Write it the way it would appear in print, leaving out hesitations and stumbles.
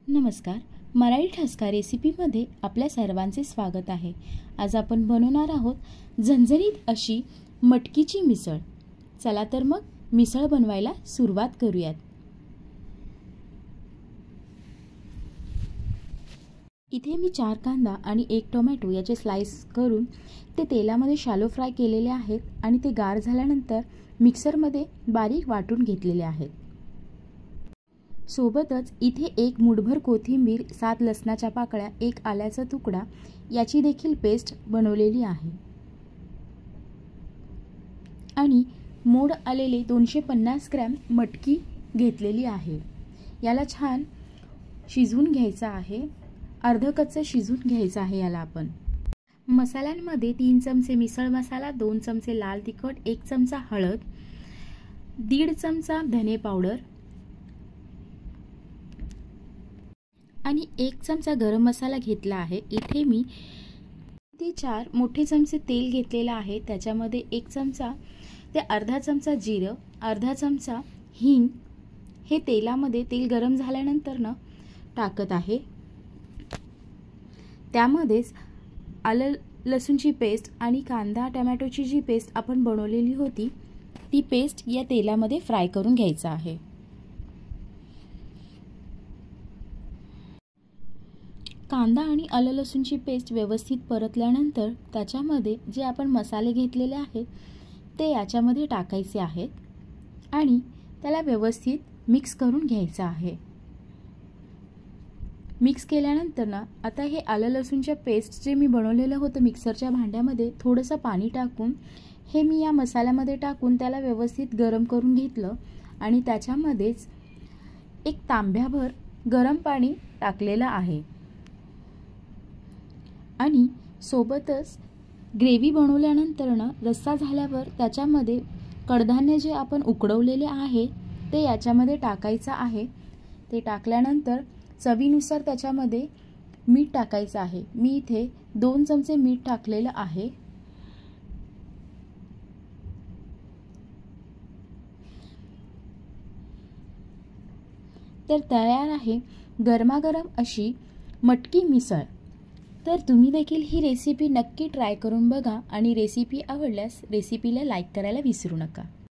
नमस्कार, मराठी ठसका रेसिपीमध्ये आपल्या सर्वांचे स्वागत आहे। आज आपण बनवणार आहोत झणझणीत अशी मटकीची मिसळ। चला तर मग मिसळ बनवायला सुरुवात करूयात। इथे मी 4 कांदा आणि 1 टोमॅटो याचे स्लाइस करून ते तेलामध्ये शॅलो फ्राय केलेले आहेत आणि ते गार झाल्यानंतर मिक्सरमध्ये बारीक वाटून घेतलेले आहेत। सोबतच इथे 1 मुठभर कोथिंबीर, 7 लसणाच्या पाकळ्या, 1 आल्याचा तुकडा याची देखील पेस्ट बनवलेली आहे आणि मोड आलेले 250 ग्रॅम मटकी घेतलेली आहे। याला छान शिजवून घ्यायचं आहे, अर्ध कच्चं शिजवून घ्यायचं आहे याला आपण। मसाल्यांमध्ये 3 चमचे मिसळ मसाला, 2 चमचे लाल तिखट, 1 चमचा हळद, 1.5 चमचा धने पावडर आणि 1 चमचा गरम मसाला घेतला आहे। इथे मी 4 मोठे चमचे तेल घेतलेला आहे, त्याच्यामध्ये 1 चमचा ते अर्धा चमचा जिरं, अर्धा चमचा हिंग हे तेलामध्ये तेल गरम झाल्यानंतर टाकत आहे। त्यामध्येच आलं लसूणची पेस्ट आणि कांदा टोमॅटोची जी पेस्ट आपण बनवलेली होती ती पेस्ट या तेलामध्ये फ्राय करून घ्यायचा आहे। कांदा आणि आलं लसूणची पेस्ट व्यवस्थित परतल्यानंतर त्याच्यामध्ये जे आपण मसाले घेतलेले आहेत ते याच्यामध्ये टाकायचे आहेत आणि त्याला व्यवस्थित मिक्स करून घ्यायचं आहे। मिक्स केल्यानंतर आता हे आलं लसूणच्या पेस्ट जे मी बनवलेलं होतं मिक्सरच्या भांड्यामध्ये थोडंसं पाणी टाकून हे मी या मसाल्यामध्ये टाकून त्याला व्यवस्थित गरम करून घेतलं आणि त्याच्यामध्येच 1 तांब्याभर गरम पाणी टाकलेलं आहे आणि सोबतच ग्रेव्ही बनवल्यानंतर रस्सा झाल्यावर त्याच्यामध्ये कडधान्य जे आपण उकडवलेले आहे ते याच्यामध्ये टाकायचं आहे। ते टाकल्यानंतर चवीनुसार त्याच्यामध्ये मीठ टाकायचं आहे। मी इथे 2 चमचे मीठ टाकलेलं आहे। तर तयार आहे गरमागरम अशी मटकी मिसळ। तर तुम्ही देखील ही रेसिपी नक्की ट्राय करून बघा आणि रेसिपी आवडल्यास रेसिपीला लाईक करायला विसरू नका।